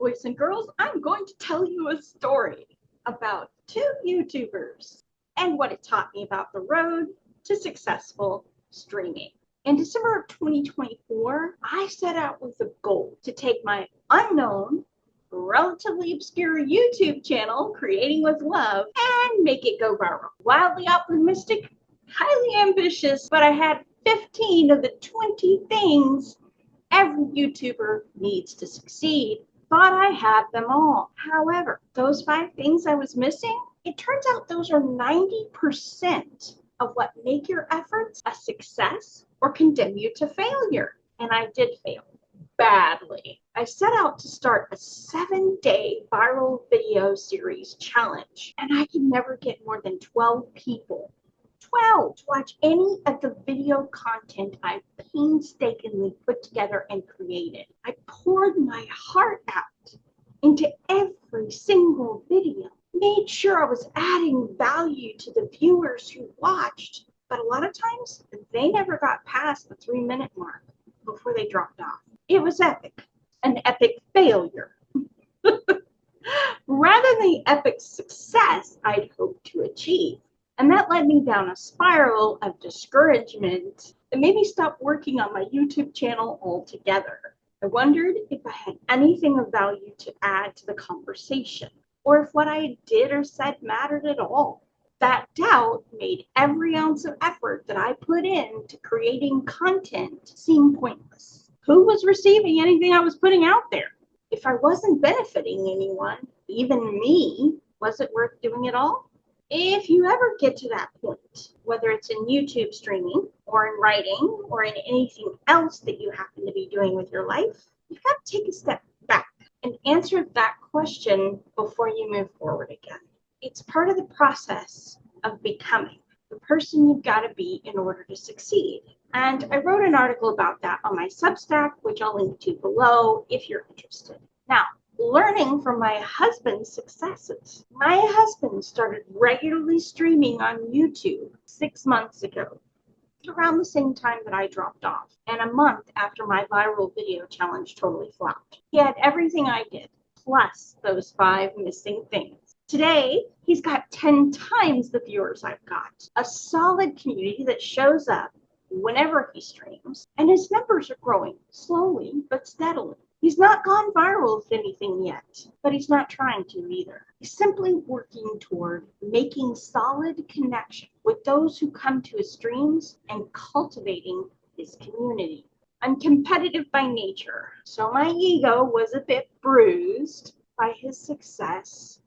boys and girls, I'm going to tell you a story about two YouTubers and what it taught me about the road to successful streaming. In December of 2024, I set out with a goal to take my unknown, relatively obscure YouTube channel, Creating with Love, and make it go viral. Wildly optimistic, highly ambitious, but I had 15 of the 20 things every YouTuber needs to succeed. Thought I had them all. However, those 5 things I was missing, it turns out those are 90% of what make your efforts a success or condemn you to failure. And I did fail badly. I set out to start a 7-day viral video series challenge, and I could never get more than 12 people. 12 to watch any of the video content I painstakingly put together and created. I poured my heart out into every single video, made sure I was adding value to the viewers who watched, but a lot of times they never got past the 3-minute mark before they dropped off. It was epic, an epic failure. Rather than the epic success I'd hoped to achieve. And that led me down a spiral of discouragement that made me stop working on my YouTube channel altogether. I wondered if I had anything of value to add to the conversation, or if what I did or said mattered at all. That doubt made every ounce of effort that I put into creating content seem pointless. Who was receiving anything I was putting out there? If I wasn't benefiting anyone, even me, was it worth doing it all? If you ever get to that point, whether it's in YouTube streaming or in writing or in anything else that you happen to be doing with your life, you've got to take a step back and answer that question before you move forward again. It's part of the process of becoming the person you've got to be in order to succeed. And I wrote an article about that on my Substack, which I'll link to below if you're interested. Now, learning from my husband's successes. My husband started regularly streaming on YouTube 6 months ago, around the same time that I dropped off, and a month after my viral video challenge totally flopped. He had everything I did, plus those 5 missing things. Today, he's got 10 times the viewers I've got, a solid community that shows up whenever he streams, and his numbers are growing slowly but steadily. He's not gone viral with anything yet, but he's not trying to either. He's simply working toward making solid connection with those who come to his streams and cultivating his community. I'm competitive by nature, so my ego was a bit bruised by his success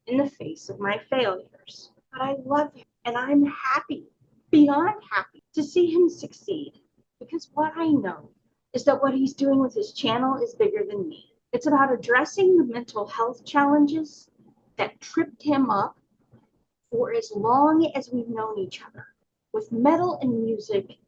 in the face of my failures. But I love him, and I'm happy, beyond happy, to see him succeed, because what I know is that what he's doing with his channel is bigger than me. It's about addressing the mental health challenges that tripped him up for as long as we've known each other, with metal and music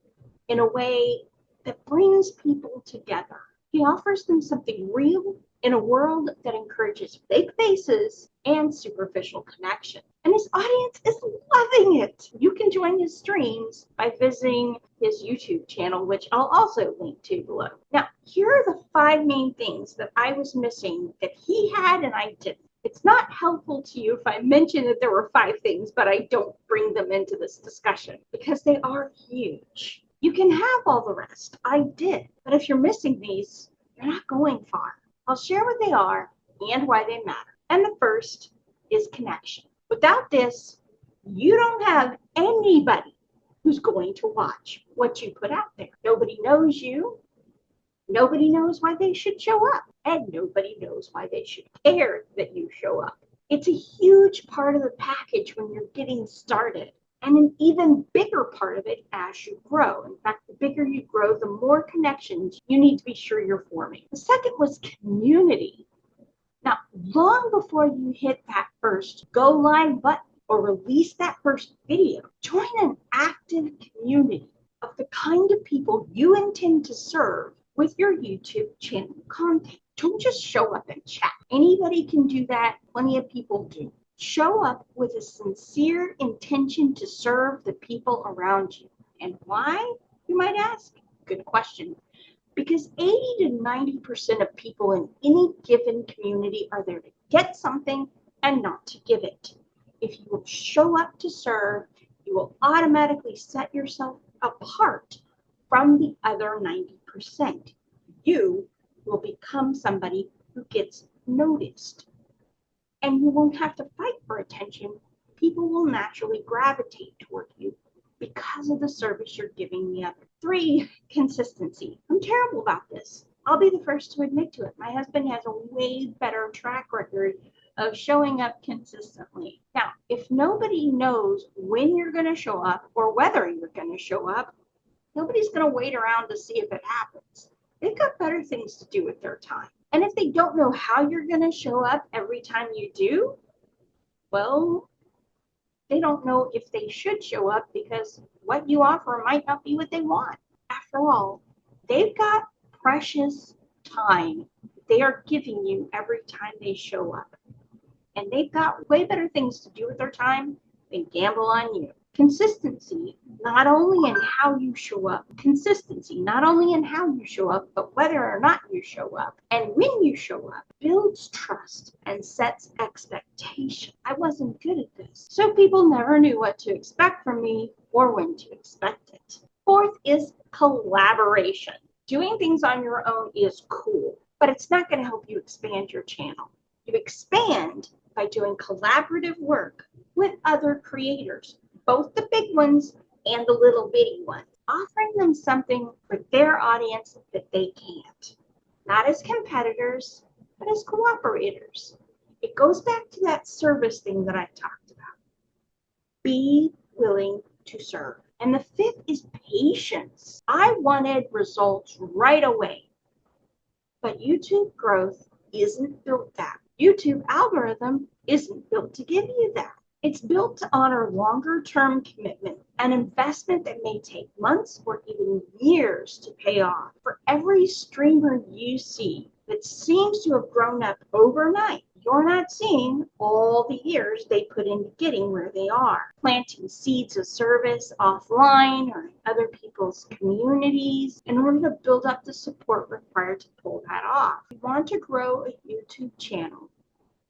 in a way that brings people together. He offers them something real in a world that encourages fake faces and superficial connection. And his audience is loving it. You can join his streams by visiting his YouTube channel, which I'll also link to below. Now, here are the 5 main things that I was missing that he had and I didn't. It's not helpful to you if I mention that there were 5 things, but I don't bring them into this discussion because they are huge. You can have all the rest. I did. But if you're missing these, you're not going far. I'll share what they are and why they matter. And the first is connection. Without this, you don't have anybody who's going to watch what you put out there. Nobody knows you. Nobody knows why they should show up. And nobody knows why they should care that you show up. It's a huge part of the package when you're getting started, and an even bigger part of it as you grow. In fact, the bigger you grow, the more connections you need to be sure you're forming. The second was community. Now, long before you hit that first go live button or release that first video, join an active community of the kind of people you intend to serve with your YouTube channel content. Don't just show up and chat. Anybody can do that. Plenty of people do. Show up with a sincere intention to serve the people around you. And why, you might ask? Good question. Because 80 to 90% of people in any given community are there to get something and not to give it. If you will show up to serve, you will automatically set yourself apart from the other 90%. You will become somebody who gets noticed. And you won't have to fight for attention. People will naturally gravitate toward you because of the service you're giving the other. 3, consistency. I'm terrible about this. I'll be the first to admit to it. My husband has a way better track record of showing up consistently. Now, if nobody knows when you're going to show up or whether you're going to show up, nobody's going to wait around to see if it happens. They've got better things to do with their time. And if they don't know how you're going to show up every time you do, well, they don't know if they should show up because what you offer might not be what they want. After all, they've got precious time they are giving you every time they show up. And they've got way better things to do with their time than gamble on you. Consistency, not only in how you show up, but whether or not you show up. And when you show up, builds trust and sets expectation. I wasn't good at this, so people never knew what to expect from me or when to expect it. 4th is collaboration. Doing things on your own is cool, but it's not going to help you expand your channel. You expand by doing collaborative work with other creators, both the big ones and the little bitty ones, offering them something for their audience that they can't. Not as competitors, but as cooperators. It goes back to that service thing that I talked about. Be willing to serve. And the 5th is patience. I wanted results right away, but YouTube growth isn't built that. YouTube algorithm isn't built to give you that. It's built to honor longer-term commitment, an investment that may take months or even years to pay off. For every streamer you see that seems to have grown up overnight, you're not seeing all the years they put into getting where they are. Planting seeds of service offline or in other people's communities in order to build up the support required to pull that off. If you want to grow a YouTube channel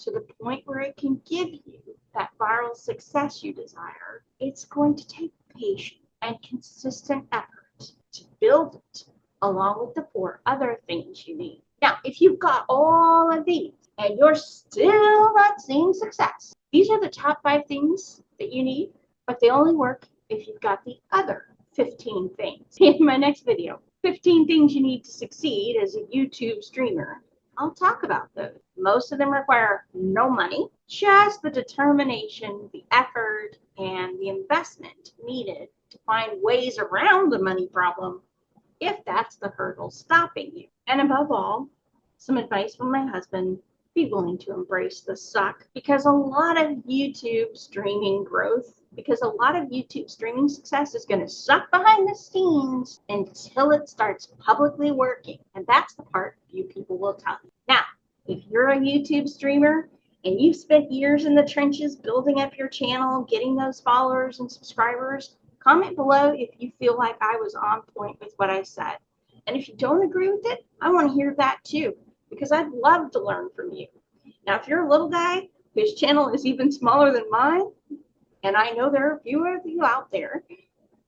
to the point where it can give you that viral success you desire, it's going to take patience and consistent effort to build it, along with the 4 other things you need. Now, if you've got all of these and you're still not seeing success, these are the top 5 things that you need, but they only work if you've got the other 15 things. In my next video, 15 things you need to succeed as a YouTube streamer. I'll talk about those. Most of them require no money, just the determination, the effort, and the investment needed to find ways around the money problem if that's the hurdle stopping you. And above all, some advice from my husband: be willing to embrace the suck, because a lot of YouTube streaming success is going to suck behind the scenes until it starts publicly working. And that's the part few people will tell you. Now, if you're a YouTube streamer and you've spent years in the trenches building up your channel, getting those followers and subscribers, comment below if you feel like I was on point with what I said. And if you don't agree with it, I want to hear that too, because I'd love to learn from you. Now, if you're a little guy whose channel is even smaller than mine, and I know there are a few of you out there,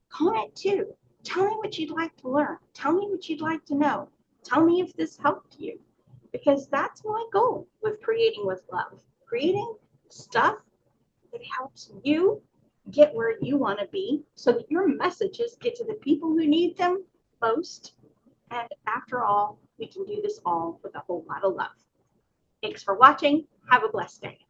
comment too. Tell me what you'd like to learn. Tell me what you'd like to know. Tell me if this helped you, because that's my goal with Creating with Love. Creating stuff that helps you get where you want to be so that your messages get to the people who need them most. And after all, we can do this all with a whole lot of love. Thanks for watching. Have a blessed day.